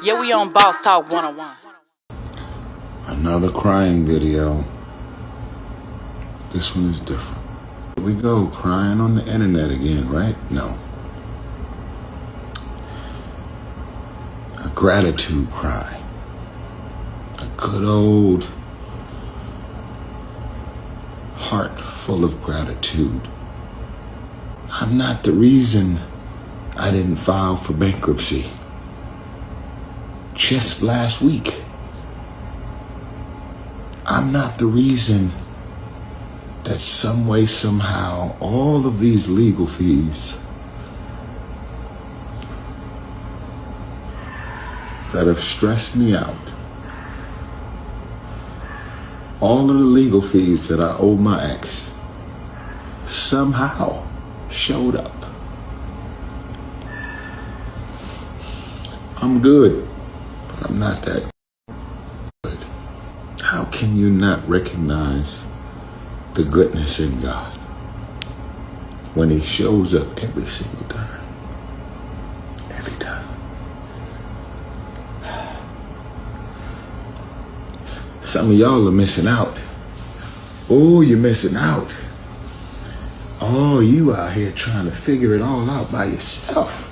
Yeah, we on Boss Talk 101. Another crying video. This one is different. Here we go, crying on the internet again, right? No. A gratitude cry. A good old heart full of gratitude. I'm not the reason I didn't file for bankruptcy. Just last week. I'm not the reason that some way, somehow, all of these legal fees that have stressed me out, all of the legal fees that I owe my ex, somehow showed up. I'm good, but I'm not that good. How can you not recognize the goodness in God when He shows up every single time? Every time. Some of y'all are missing out. Oh, you're missing out. Oh, you out here trying to figure it all out by yourself.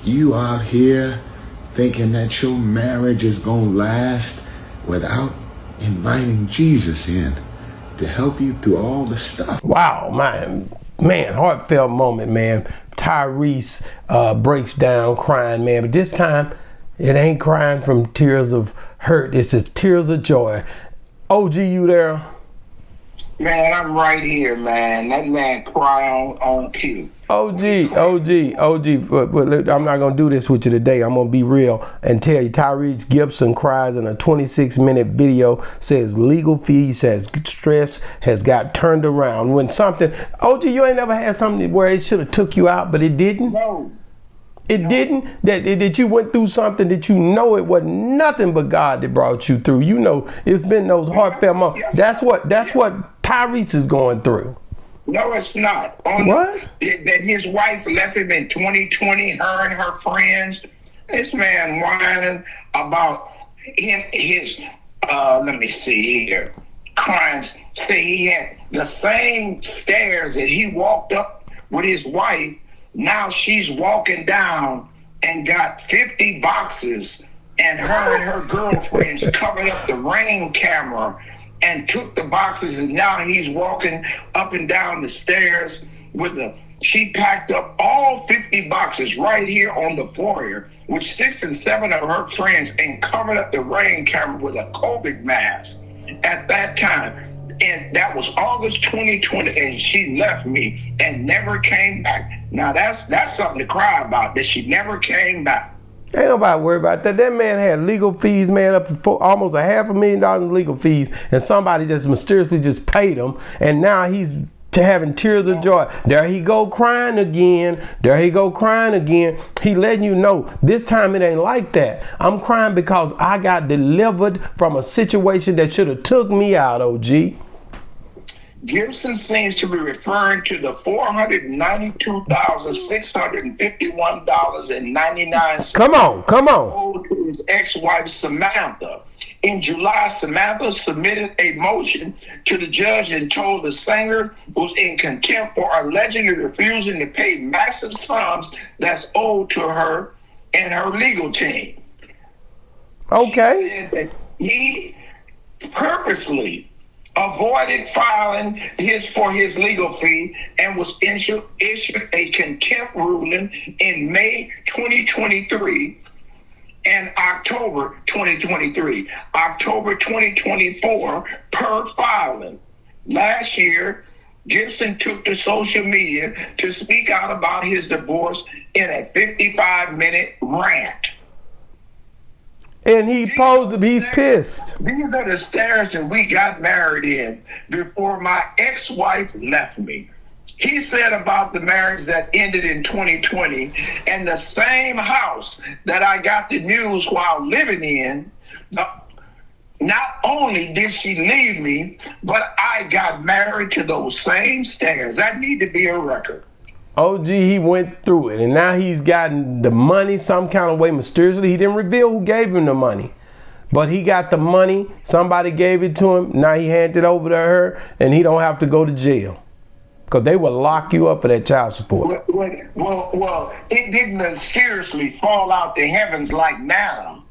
You out here thinking that your marriage is gonna last without inviting Jesus in to help you through all the stuff. Wow, man, heartfelt moment, man. Tyrese breaks down crying, man, but this time it ain't crying from tears of hurt, it's just tears of joy. OG, you there? Man, I'm right here, man. That man cry on cue. OG, but I'm not going to do this with you today. I'm going to be real and tell you, Tyrese Gibson cries in a 26-minute video, says legal fees, says stress has got turned around. When something, OG, you ain't never had something where it should have took you out, but it didn't? No. It didn't? That you went through something that you know it was nothing but God that brought you through. You know, it's been those heartfelt moments. That's what Tyrese is going through. No, it's not. What? That his wife left him in 2020, her and her friends. This man whining about his let me see here. Clients say he had the same stairs that he walked up with his wife. Now she's walking down and got 50 boxes, and her and her girlfriends covered up the Ring camera and took the boxes, and now he's walking up and down the stairs she packed up all 50 boxes right here on the foyer with 6 and 7 of her friends and covered up the Ring camera with a COVID mask at that time. And that was August 2020, and she left me and never came back. Now that's something to cry about, that she never came back. Ain't nobody worried about that. That man had legal fees, man, up to almost $500,000 in legal fees, and somebody just mysteriously just paid him, and now he's having tears of joy. There he go crying again. He letting you know this time it ain't like that. I'm crying because I got delivered from a situation that should have took me out, OG. Gibson seems to be referring to the $492,651.99. Come on. Owed to his ex-wife Samantha. In July, Samantha submitted a motion to the judge and told the singer was in contempt for allegedly refusing to pay massive sums that's owed to her and her legal team. Okay. He said that he purposely avoided filing for his legal fee and was issued a contempt ruling in May 2023 and October 2023. October 2024 per filing. Last year, Gibson took to social media to speak out about his divorce in a 55-minute rant. And he's pissed. These are the stairs that we got married in before my ex-wife left me. He said about the marriage that ended in 2020 and the same house that I got the news while living in. Not only did she leave me, but I got married to those same stairs. That need to be a record. OG, he went through it, and now he's gotten the money some kind of way mysteriously. He didn't reveal who gave him the money, but he got the money. Somebody gave it to him. Now he handed it over to her, and he don't have to go to jail because they will lock you up for that child support. Well, it didn't mysteriously fall out the heavens like manna.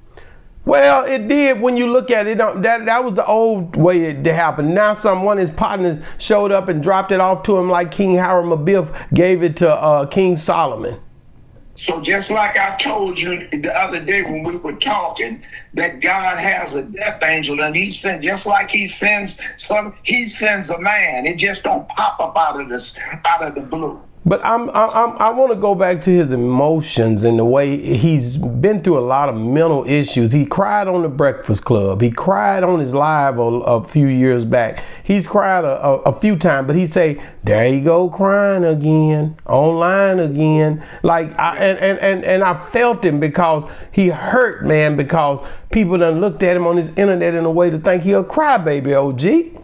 Well, it did when you look at it. That was the old way it happened. Now one of his partners showed up and dropped it off to him like King Hiram Abiff gave it to King Solomon. So just like I told you the other day when we were talking, that God has a death angel, and he sent, just like he sends a man. It just don't pop up out of the blue. But I want to go back to his emotions and the way he's been through a lot of mental issues. He cried on the Breakfast Club. He cried on his live a few years back. He's cried a few times, but he say, "There you go, crying again, online again." Like, I felt him because he hurt, man, because people done looked at him on his internet in a way to think he a crybaby, OG.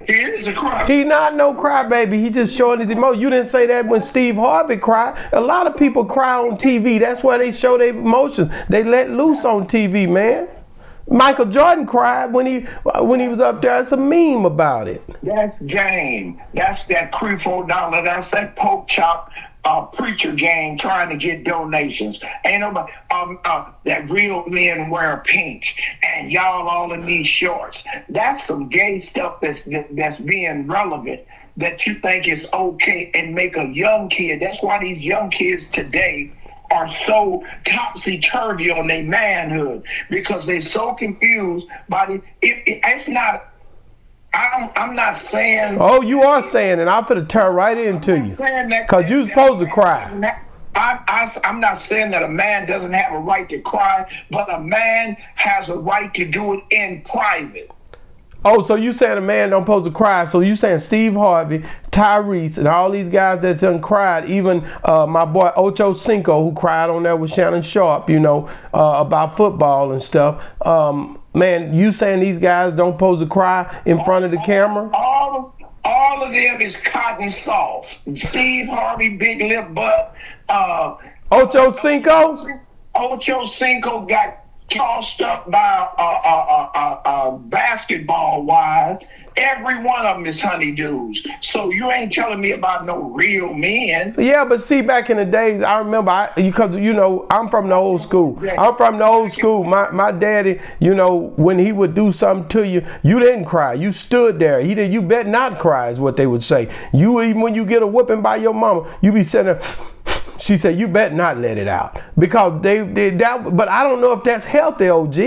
He is a crybaby. He not no crybaby. He just showing his emotion. You didn't say that when Steve Harvey cried. A lot of people cry on TV. That's why they show their emotions. They let loose on TV, man. Michael Jordan cried when he was up there. It's a meme about it. That's game. That's that $4. That's that pork chop preacher gang trying to get donations. Ain't nobody that real men wear pink and y'all all in these shorts. That's some gay stuff that's being relevant that you think is okay and make a young kid. That's why these young kids today are so topsy-turvy on their manhood, because they're so confused by it's not. I'm not saying. Oh, you are saying, and I'm finna turn right into you, because you supposed to cry. I'm not saying that a man doesn't have a right to cry, but a man has a right to do it in private. Oh, so you saying a man don't supposed to cry? So you saying Steve Harvey, Tyrese, and all these guys that's done cried, even my boy Ocho Cinco, who cried on there with Shannon Sharp, about football and stuff. Man, you saying these guys don't supposed to cry in front of the camera? All of them is cotton sauce. Steve Harvey, big lip butt. Ocho Cinco? Ocho Cinco got tossed up by a basketball wide. Every one of them is honeydews. So you ain't telling me about no real men. Yeah, but see, back in the days, I remember, because I'm from the old school. I'm from the old school. My daddy, when he would do something to you, you didn't cry. You stood there. You bet not cry is what they would say. Even when you get a whooping by your mama, you be sitting there. She said, "You better not let it out," because they that. But I don't know if that's healthy, OG.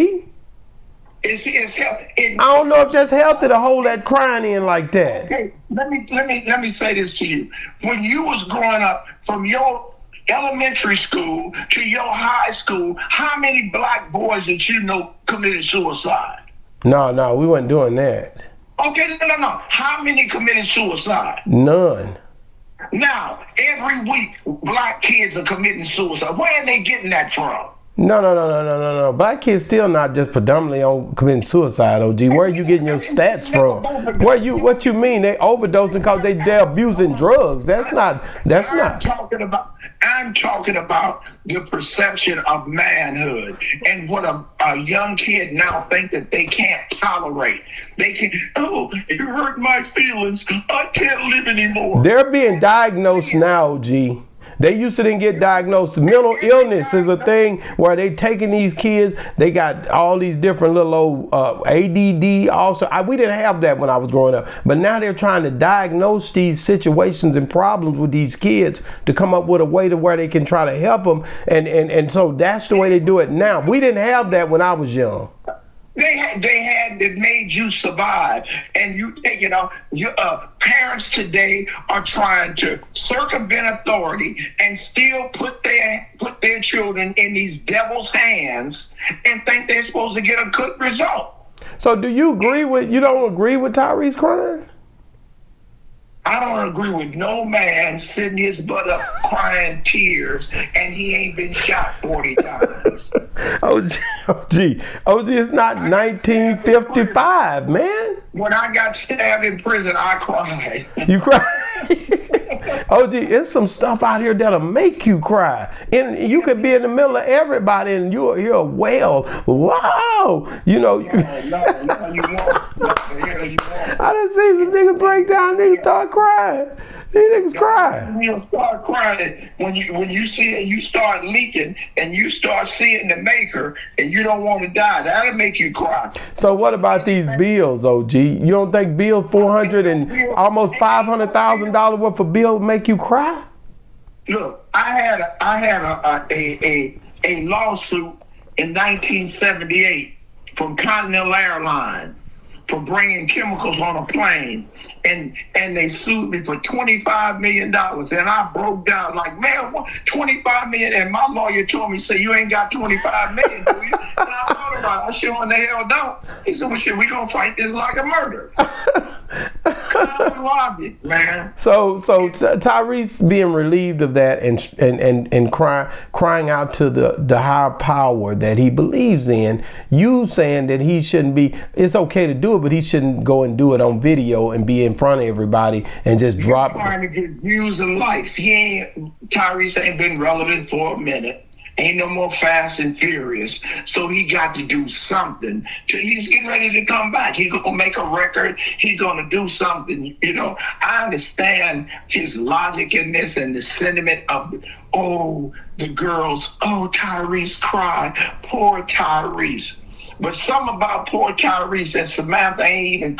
It's healthy. I don't know if that's healthy to hold that crying in like that. Okay, let me say this to you. When you was growing up, from your elementary school to your high school, how many black boys that you know committed suicide? No, we weren't doing that. Okay, no. How many committed suicide? None. Now, every week, black kids are committing suicide. Where are they getting that from? No. Black kids still not just predominantly on committing suicide, OG. Where are you getting your stats from? What you mean? They overdosing because they're abusing drugs. I'm talking about the perception of manhood and what a young kid now think that they can't tolerate. They can, you hurt my feelings. I can't live anymore. They're being diagnosed now, OG. They used to didn't get diagnosed. Mental illness is a thing where they taking these kids. They got all these different little old ADD. Also, we didn't have that when I was growing up. But now they're trying to diagnose these situations and problems with these kids to come up with a way to where they can try to help them. And so that's the way they do it now. We didn't have that when I was young. They had that made you survive, and you take it off. Parents today are trying to circumvent authority and still put their children in these devil's hands and think they're supposed to get a good result. So you don't agree with Tyrese crying? I don't agree with no man sitting his butt up crying tears and he ain't been shot 40 times. OG, it's not 1955, man. When I got stabbed in prison, I cried. You cried? OG, it's some stuff out here that'll make you cry. And you could be in the middle of everybody and you'll hear a wail. Wow. You know. No, you won't. No, you won't. I done seen some niggas break down, niggas start crying. These niggas cry. You'll start crying when you see it, you start leaking and you start seeing the maker and you don't want to die. That'll make you cry. So what about these bills, OG? You don't think bill $400 and almost $500,000 worth of bill make you cry? Look, I had a lawsuit in 1978 from Continental Airlines for bringing chemicals on a plane, and they sued me for $25 million, and I broke down like, man, what, $25 million, and my lawyer told me, say, you ain't got $25 million, do you? And I thought about it. I sure in the hell don't. He said, well, shit, we gonna fight this like a murder. Common logic, man. So Tyrese being relieved of that and crying out to the higher power that he believes in, you saying that he shouldn't be, it's okay to do it, but he shouldn't go and do it on video and be in front of everybody and just drop it. He's trying to get views and likes. Tyrese ain't been relevant for a minute. Ain't no more Fast and Furious. So he got to do something. He's getting ready to come back. He's going to make a record. He's going to do something. You know, I understand his logic in this and the sentiment of, the girls, Tyrese cried. Poor Tyrese. But something about poor Tyrese that Samantha ain't even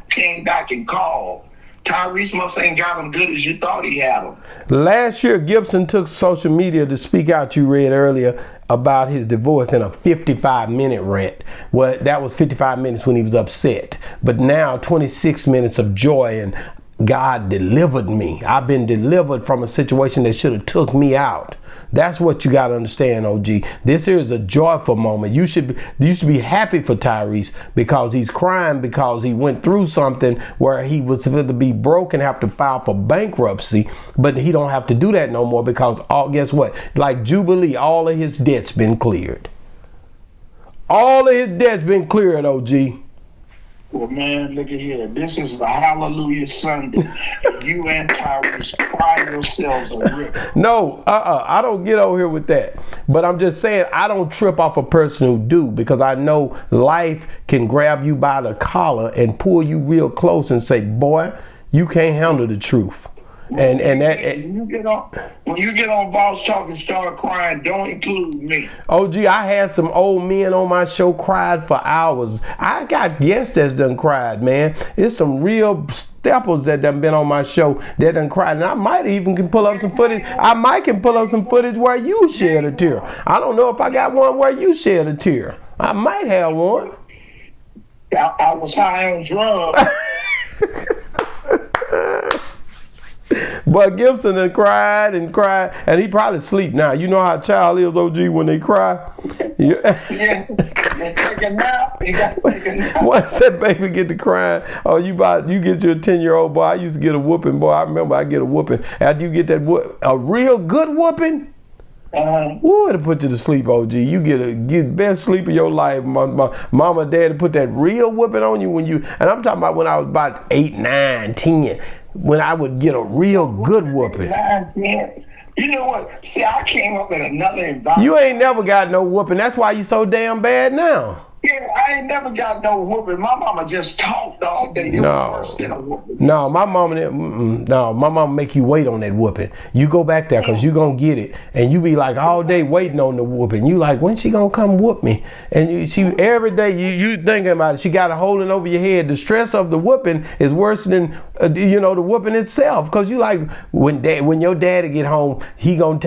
came back and called. Tyrese must ain't got him good as you thought he had him. Last year, Gibson took social media to speak out, you read earlier, about his divorce in a 55-minute rant. Well, that was 55 minutes when he was upset. But now 26 minutes of joy and God delivered me. I've been delivered from a situation that should have took me out. That's what you got to understand, OG. This here is a joyful moment. You should be happy for Tyrese because he's crying because he went through something where he was supposed to be broke and have to file for bankruptcy, but he don't have to do that no more because guess what? Like Jubilee, all of his debts been cleared. All of his debts been cleared, OG. Well, man, look at here. This is the Hallelujah Sunday. And you and Tyrese cry yourselves a river. No, I don't get over here with that. But I'm just saying I don't trip off a person who do, because I know life can grab you by the collar and pull you real close and say, boy, you can't handle the truth. When you get on Boss Talk and start crying, don't include me. OG, I had some old men on my show cried for hours. I got guests that's done cried, man. It's some real steppers that done been on my show that done cried. And I might even can pull up some footage. Where you shed a tear. I don't know if I got one where you shed a tear. I might have one. I was high on drugs. But Gibson done cried, and he probably sleep now. You know how a child is, OG, when they cry? Yeah, take a nap. You got to take a nap. Once that baby get to crying, you get your 10-year-old boy. I used to get a whooping, boy. I remember I get a whooping. After you get that a real good whooping, it'll put you to sleep, OG. You get best sleep of your life. My mama and daddy put that real whooping on you and I'm talking about when I was about 8, 9, 10. When I would get a real good whooping. You know what? See, I came up in another environment. You ain't never got no whooping. That's why you so damn bad now. Yeah, I ain't never got no whooping. My mama just talked all day. No, my mama make you wait on that whooping. You go back there because you gonna get it, and you be like all day waiting on the whooping. You like, when she gonna come whoop me? And she every day you thinking about it. She got a holding over your head. The stress of the whooping is worse than the whooping itself, because you like when your daddy get home, he gonna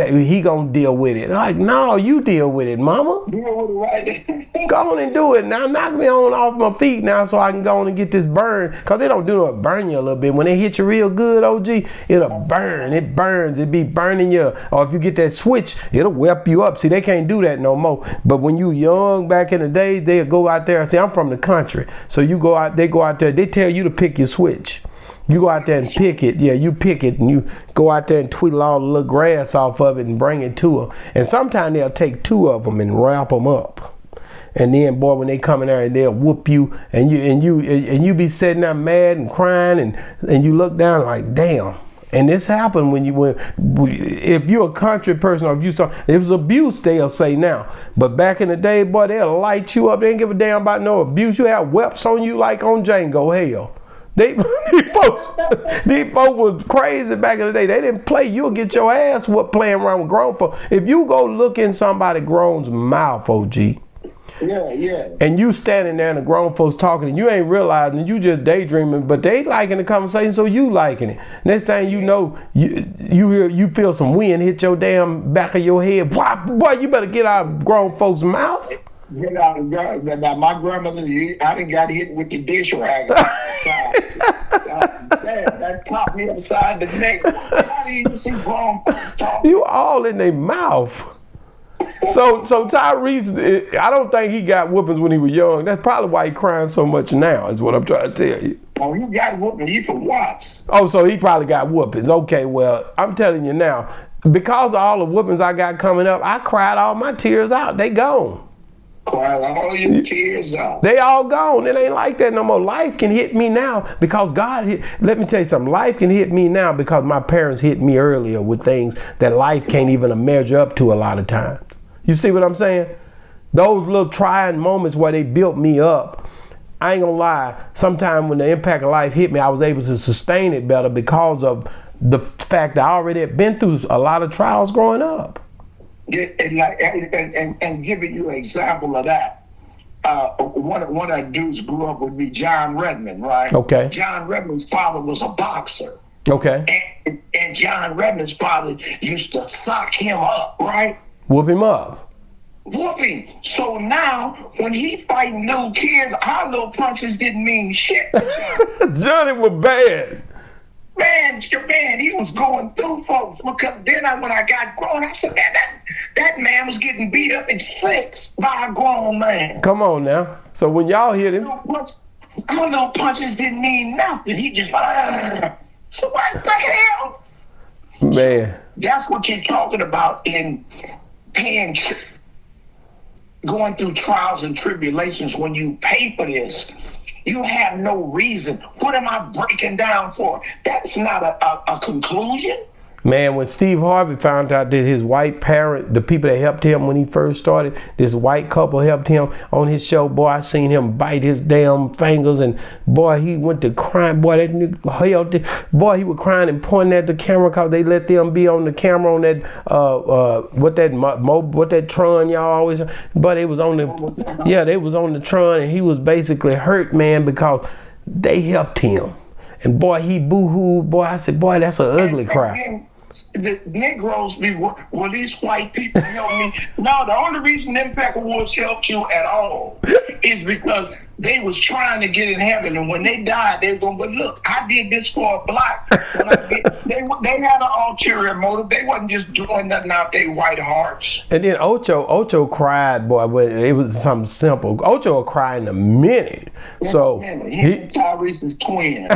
deal with it. Like, no, you deal with it, mama. Deal with it right. Go on and do it now. Knock me off my feet now so I can go on and get this burn, because they don't do no burn you a little bit. When they hit you real good, OG, it'll burn. It burns. It be burning you. Or if you get that switch, it'll whip you up. See, they can't do that no more. But when you young back in the day, they'll go out there. See, I'm from the country, so they go out there. They tell you to pick your switch. You go out there and pick it. Yeah, you pick it, and you go out there and tweedle all the little grass off of it and bring it to them. And sometimes they'll take 2 of them and wrap them up. And then, boy, when they come in there and they'll whoop you, and you be sitting there mad and crying, and you look down like, damn, And this happened if you're a country person, or if it was abuse, they'll say now. But back in the day, boy, they'll light you up. They didn't give a damn about no abuse. You have whelps on you like on Django. Hell. These folks was crazy back in the day. They didn't play. You'll get your ass whooped playing around with grown folks. If you go look in somebody grown's mouth, OG, and you standing there and the grown folks talking and you ain't realizing it, you just daydreaming, but they liking the conversation, so you liking it. Next thing you know, you feel some wind hit your damn back of your head. Boy, you better get out of grown folks' mouth. Now, my grandmother, I done got hit with the dish rag. That popped me upside the neck. How do you see grown folks talking? You all in their mouth. So Tyrese, I don't think he got whoopings when he was young. That's probably why he crying so much now, is what I'm trying to tell you. Oh, he got whoopings. He from Watts. Oh, so he probably got whoopings. Okay, well, I'm telling you now, because of all the whoopings I got coming up, I cried all my tears out. They gone. Cried all your tears out. They all gone. It ain't like that no more. Life can hit me now because let me tell you something. Life can hit me now because my parents hit me earlier with things that life can't even measure up to a lot of times. You see what I'm saying? Those little trying moments where they built me up, I ain't gonna lie, sometimes when the impact of life hit me, I was able to sustain it better because of the fact that I already had been through a lot of trials growing up. Yeah, and giving you an example of that, one of the dudes grew up would be John Redmond, right? Okay. John Redmond's father was a boxer. Okay. And John Redmond's father used to sock him up, right? Whoop him up. Whooping. So now, when he fighting little kids, our little punches didn't mean shit to Johnny. Johnny was bad. Man, he was going through folks, because then when I got grown, I said, man, that man was getting beat up at 6 by a grown man. Come on now. So when y'all hit him, our little punches didn't mean nothing. He just, so what the hell? Man. That's what you're talking about in going through trials and tribulations. When you pay for this, you have no reason. What am I breaking down for? That's not a conclusion. Man, when Steve Harvey found out that his white parent, the people that helped him when he first started, this white couple helped him on his show, boy, I seen him bite his damn fingers, and boy, he went to crying. Boy, that nigga, boy, he was crying and pointing at the camera because they let them be on the camera on that, what that Tron y'all always, but it was on they was on the Tron, and he was basically hurt, man, because they helped him. And boy, he boo-hooed. Boy, I said, boy, that's an ugly cry. The Negroes be, well, these white people help me. No, the only reason Impact Awards helped you at all is because they was trying to get in heaven, and when they died, they were going, but look, I did this for a black. They had an ulterior motive. They wasn't just doing nothing out their white hearts. And then Ocho cried, boy, but it was something simple. Ocho would cry in a minute. So he Tyrese's twin.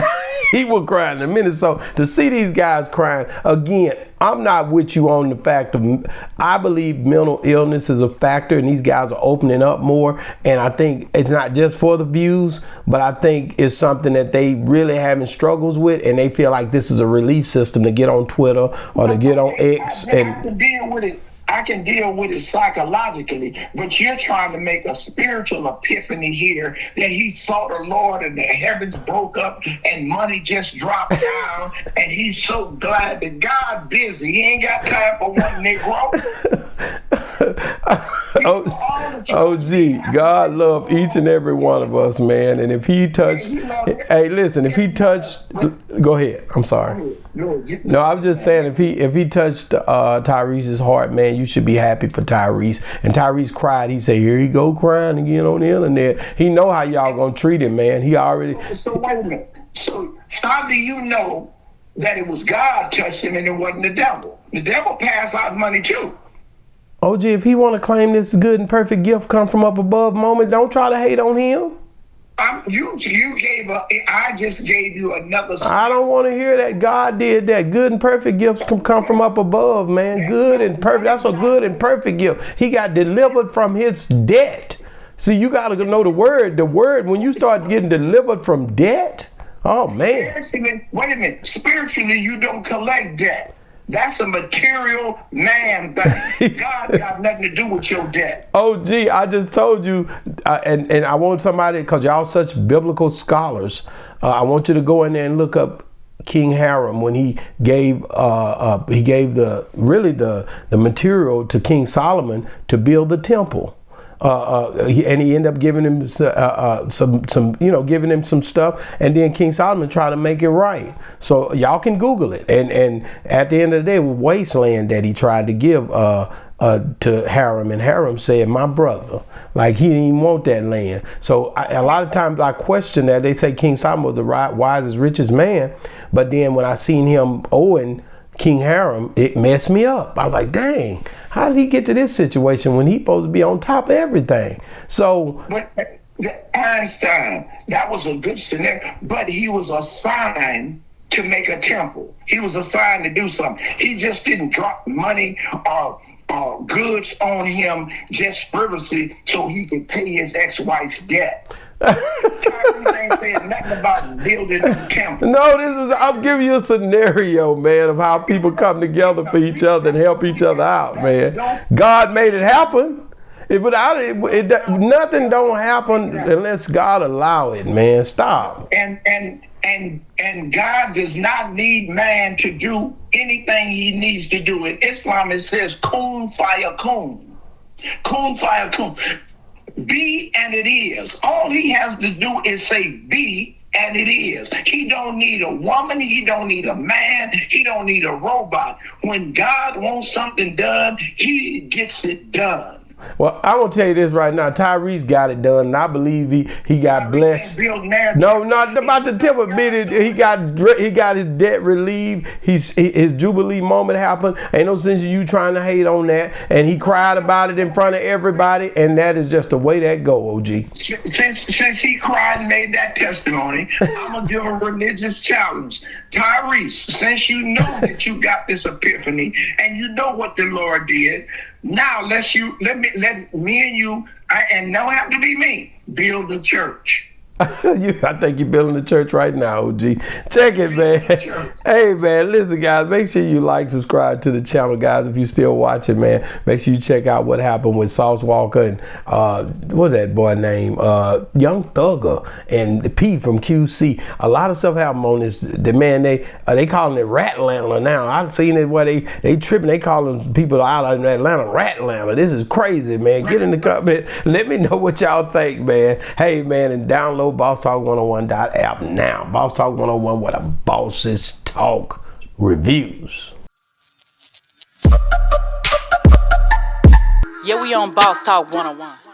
He would cry in a minute. So to see these guys crying, again, I'm not with you on the fact of, I believe mental illness is a factor, and these guys are opening up more. And I think it's not just for the views, but I think it's something that they really having struggles with, and they feel like this is a relief system to get on Twitter or to get on X. I can deal with it. I can deal with it psychologically, but you're trying to make a spiritual epiphany here that he saw the Lord and the heavens broke up and money just dropped down, and he's so glad that God busy. He ain't got time for one Negro. God love each and every one of us, man. And if he touched, hey, listen, if he touched, go ahead. I'm sorry. No, I'm just saying, if he touched Tyrese's heart, man, you should be happy for Tyrese. And Tyrese cried. He said, "Here he go crying again on the internet." He know how y'all gonna treat him, man. He already. So wait a minute. So how do you know that it was God touched him and it wasn't the devil? The devil passed out money too. OG, if he want to claim this good and perfect gift come from up above moment, don't try to hate on him. I just gave you another. I don't want to hear that. God did that. Good and perfect gifts can come from up above, man. Good and perfect. That's a good and perfect gift. He got delivered from his debt. See, you got to know the word. The word, when you start getting delivered from debt, Oh man. Spiritually, wait a minute. Spiritually, you don't collect debt. That's a material man thing. God got nothing to do with your debt. Oh, gee, I just told you, and I want somebody, because y'all such biblical scholars, I want you to go in there and look up King Hiram when he gave the material to King Solomon to build the temple. He ended up giving him giving him some stuff, and then King Solomon tried to make it right. So y'all can Google it. And at the end of the day, it was wasteland that he tried to give to Hiram, and Hiram said, "My brother," like he didn't even want that land. So a lot of times I question that. They say King Solomon was the wisest, richest man, but then when I seen him owing King Hiram, it messed me up. I was like, dang, how did he get to this situation when he's supposed to be on top of everything? So, but Einstein, that was a good scenario, but he was assigned to make a temple. He was assigned to do something. He just didn't drop money or goods on him just frivolously so he could pay his ex-wife's debt. Tyrese ain't saying nothing about building a temple. No, I'm giving you a scenario, man, of how people come together for each other and help each other out, man. God made it happen. Without it, nothing don't happen unless God allow it, man. Stop. And God does not need man to do anything he needs to do. In Islam, it says kun fayakun. Kun fayakun. Be and it is. All he has to do is say be and it is. He don't need a woman. He don't need a man. He don't need a robot. When God wants something done, he gets it done. Well, I'm gonna tell you this right now. Tyrese got it done, and I believe he got blessed. No, not about the temple. He got his debt relieved. His jubilee moment happened. Ain't no sense in you trying to hate on that. And he cried about it in front of everybody, and that is just the way that go, OG. Since he cried and made that testimony, I'm gonna give a religious challenge. Tyrese, since you know that you got this epiphany and you know what the Lord did, now let me and you, and don't have to be me, build a church. I think you're building the church right now, OG. Check it, man. Hey, man, listen, guys, make sure you like, subscribe to the channel, guys, if you're still watching, man. Make sure you check out what happened with Sauce Walker and, what's that boy name? Young Thugger and the P from QC. A lot of stuff happened on this. The man, they calling it Ratlanta now. I've seen it where they tripping. They calling people out in Atlanta Ratlanta. This is crazy, man. Get in the comment. Let me know what y'all think, man. Hey, man, and download BossTalk101.app now. Boss Talk 101, where the bosses talk reviews. Yeah, we on Boss Talk 101.